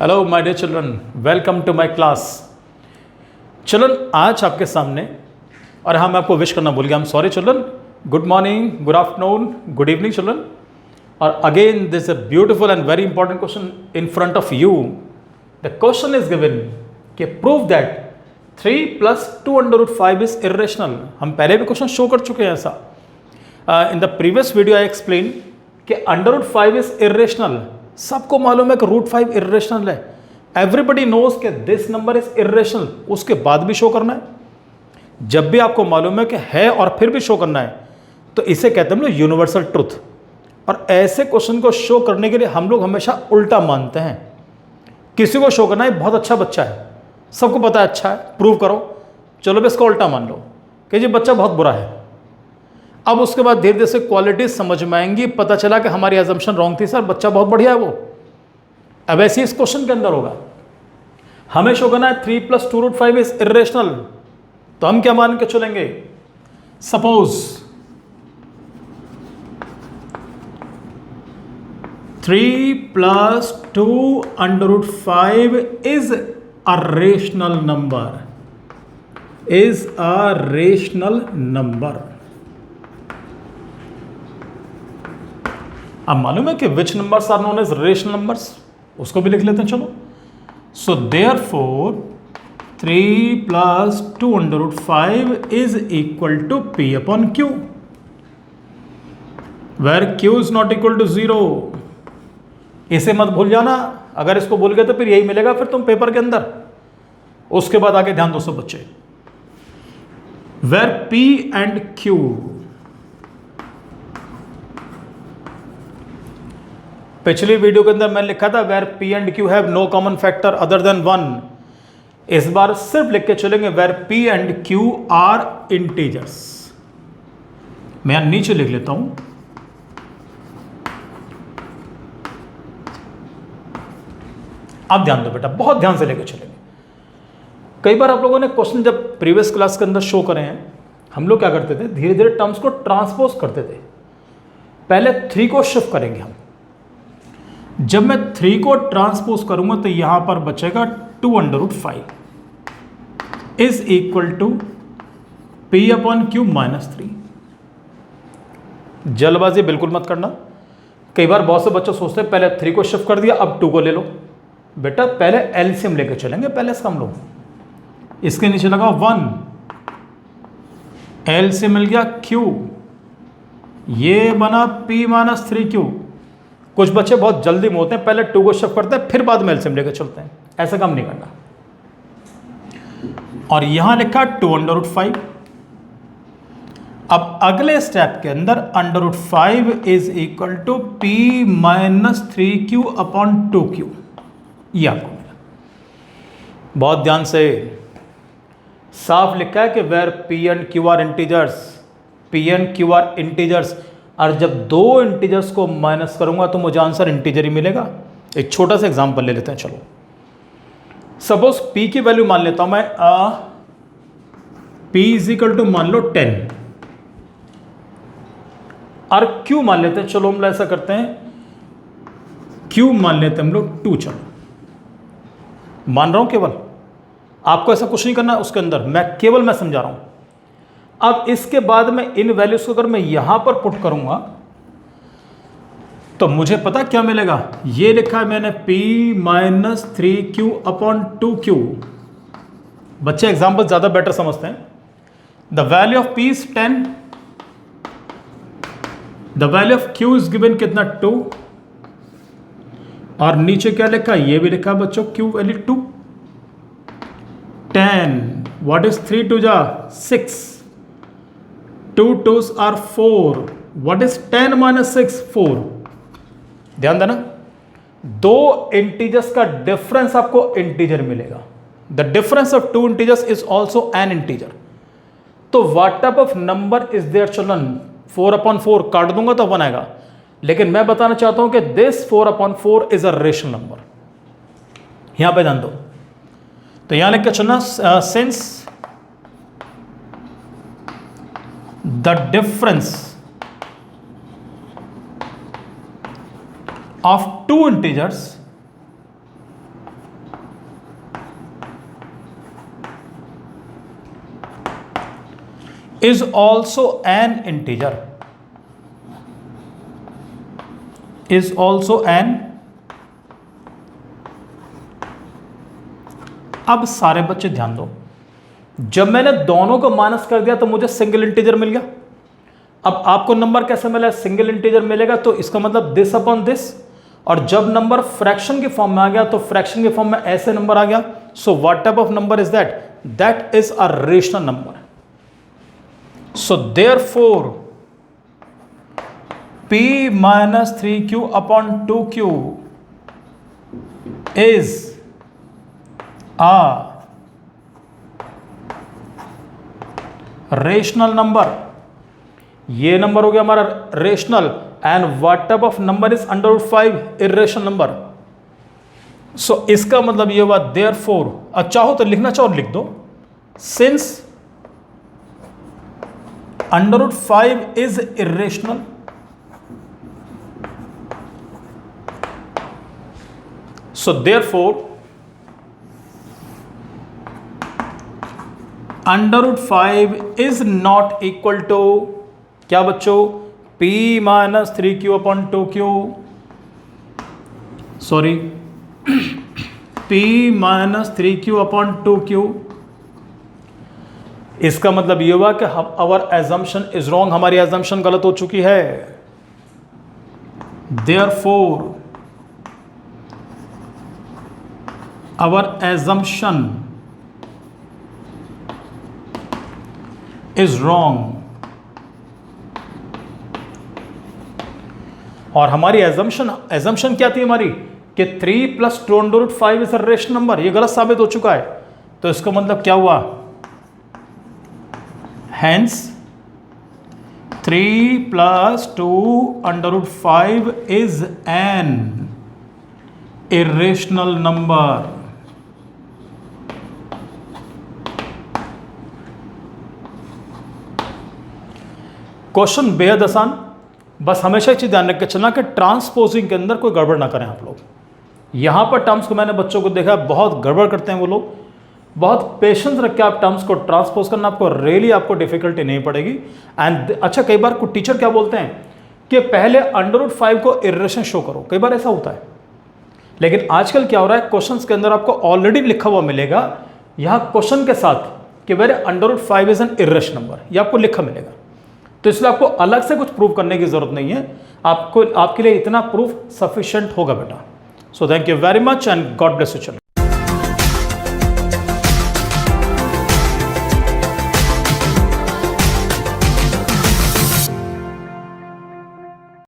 Hello my dear children, welcome to my class. Children, आज आपके सामने, और हाँ, मैं आपको विश करना भूल गया, I am sorry children. Good morning, good afternoon, good evening children. और again this a beautiful and very important question in front of you. The question is given कि प्रूव दैट 3 + 2√5 इज इरेशनल। हम पहले भी question show कर चुके हैं ऐसा। In the previous video I explain कि √5 इज इरेशनल। सबको मालूम है कि √5 इरेशनल है। एवरीबडी नोज कि दिस नंबर इज इरेशनल, उसके बाद भी शो करना है। जब भी आपको मालूम है कि है और फिर भी शो करना है, तो इसे कहते हैं हम लोग यूनिवर्सल ट्रुथ। और ऐसे क्वेश्चन को शो करने के लिए हम लोग हमेशा उल्टा मानते हैं। किसी को शो करना है बहुत अच्छा बच्चा है, सबको पता है अच्छा है, प्रूव करो, चलो भी इसका उल्टा मान लो कि जी बच्चा बहुत बुरा है। अब उसके बाद धीरे धीरे से क्वालिटीज समझ में आएंगी, पता चला कि हमारी अजम्पशन रॉन्ग थी, सर बच्चा बहुत बढ़िया है वो। अब ऐसे इस क्वेश्चन के अंदर होगा, हमें शो करना है 3 + 2√5 इज इरेशनल। तो हम क्या मान के चलेंगे? Suppose 3 + 2√5 is a rational number, is a rational number. अब मालूम है कि which numbers are known as rational numbers, उसको भी लिख लेते हैं चलो। So therefore 3 + 2√5 is equal to P/Q, where Q is not equal to 0। इसे मत भूल जाना, अगर इसको भूल गए तो फिर यही मिलेगा फिर तुम पेपर के अंदर। उसके बाद आगे ध्यान दो सब बच्चे, वेर P and Q, पिछली वीडियो के अंदर मैंने लिखा था where P and Q have no common factor other than 1। इस बार सिर्फ लिख के चलेंगे where P and Q are integers. मैं यहां नीचे लिख लेता हूं, अब ध्यान दो बेटा, बहुत ध्यान से लेके चलेंगे। कई बार आप लोगों ने क्वेश्चन जब प्रीवियस क्लास के अंदर शो करे हैं, हम लोग क्या करते थे, धीरे धीरे टर्म्स को ट्रांसपोज करते थे। पहले 3 को शिफ्ट करेंगे हम। जब मैं 3 को ट्रांसपोज करूंगा तो यहां पर बचेगा 2√5 इज इक्वल टू P/Q -3। जल्दबाजी बिल्कुल मत करना। कई बार बहुत से बच्चे सोचते हैं पहले 3 को शिफ्ट कर दिया अब 2 को ले लो। बेटा पहले एलसीएम लेकर चलेंगे, पहले इसका हम लोग। इसके नीचे लगा 1, एल से मिल गया Q, ये बना P -3Q। कुछ बच्चे बहुत जल्दी में होते हैं, पहले 2 को शिफ्ट करते हैं फिर बाद में एलसीएम लेकर चलते हैं। ऐसा काम नहीं करना। और यहां लिखा 2√5। अब अगले स्टेप के अंदर √5 is equal to P -3Q/2Q। ये आपको मिला। बहुत ध्यान से साफ लिखा है कि where P and Q are integers, P and Q are integers. और जब 2 इंटीजर्स को माइनस करूंगा तो मुझे आंसर इंटीजर ही मिलेगा। एक छोटा सा एग्जांपल ले लेते हैं चलो। सपोज P की वैल्यू मान लेता हूं मैं, P इज इक्वल टू मान लो 10 और Q मान लेते हैं, चलो हम ऐसा करते हैं, Q मान लेते हैं हम लोग 2। चलो मान रहा हूं, केवल आपको ऐसा कुछ नहीं करना उसके अंदर, मैं केवल मैं समझा रहा हूं। अब इसके बाद में इन वैल्यूज को अगर मैं यहां पर पुट करूंगा तो मुझे पता क्या मिलेगा। ये लिखा है मैंने P -3Q/2Q। बच्चे एग्जांपल ज्यादा बेटर समझते हैं। The value of P is 10, the value of Q is given कितना 2, और नीचे क्या लिखा, ये भी लिखा बच्चों Q वैल्यू 2। 10, व्हाट इज 3 2 जा 6, 2 2s are 4, what is 10 - 6 4। ध्यान देना, 2 इंटीजर्स का डिफरेंस आपको इंटीजर मिलेगा। The difference of 2 integers is also an integer. तो what type of number is there children? 4/4 काट दूंगा तो 1 आएगा, लेकिन मैं बताना चाहता हूं कि this 4/4 is a rational number. यहां पे ध्यान दो, तो यहां लिख के चलना, since the difference of two integers is also an integer, is also N. अब सारे बच्चे ध्यान दो, जब मैंने दोनों को माइनस कर दिया तो मुझे सिंगल इंटीजर मिल गया। अब आपको नंबर कैसे मिला? सिंगल इंटीजर मिलेगा तो इसका मतलब दिस अपॉन दिस, और जब नंबर फ्रैक्शन के फॉर्म में आ गया तो फ्रैक्शन के फॉर्म में ऐसे नंबर आ गया। So what type of number is that? That is a rational number. So therefore p minus 3q upon 2q is a rational number. ये नंबर हो गया हमारा rational, and what type of number is under root 5? Irrational number. So इसका मतलब ये हुआ therefore, चाहो तो लिखना चाहो लिख दो, since under root 5 is irrational, so therefore under root 5 is not equal to क्या बच्चों? p minus 3q upon 2q, sorry p minus 3q upon 2q। इसका मतलब ये हुआ कि our assumption is wrong, हमारी assumption गलत हो चुकी है। therefore our assumption is wrong, और हमारी assumption क्या थी हमारी? कि 3 + 2 under root 5 is a rational number. ये गलत साबित हो चुका है, तो इसका मतलब क्या हुआ? Hence 3 + 2 under root 5 is an irrational number। Question बेहद आसान, बस हमेशा एक चीज ध्यान रख के चलना कि ट्रांसपोजिंग के अंदर कोई गड़बड़ ना करें आप लोग। यहां पर टर्म्स को मैंने बच्चों को देखा बहुत गड़बड़ करते हैं वो लोग। बहुत पेशेंस रख के आप टर्म्स को ट्रांसपोज करना, आपको रियली आपको डिफिकल्टी नहीं पड़ेगी। एंड अच्छा, कई बार कुछ टीचर क्या बोलते हैं कि पहले अंडर रूट 5 को इरेशन शो करो, कई बार ऐसा होता है। लेकिन आजकल क्या हो रहा है, क्वेश्चंस के अंदर आपको ऑलरेडी लिखा हुआ मिलेगा यहां क्वेश्चन के साथ कि where under root 5 is an irrational number, ये आपको लिखा मिलेगा। तो इसलिए आपको अलग से कुछ प्रूव करने की जरूरत नहीं है, आपको आपके लिए इतना प्रूफ सफिशिएंट होगा बेटा। So thank you very much and God bless you children.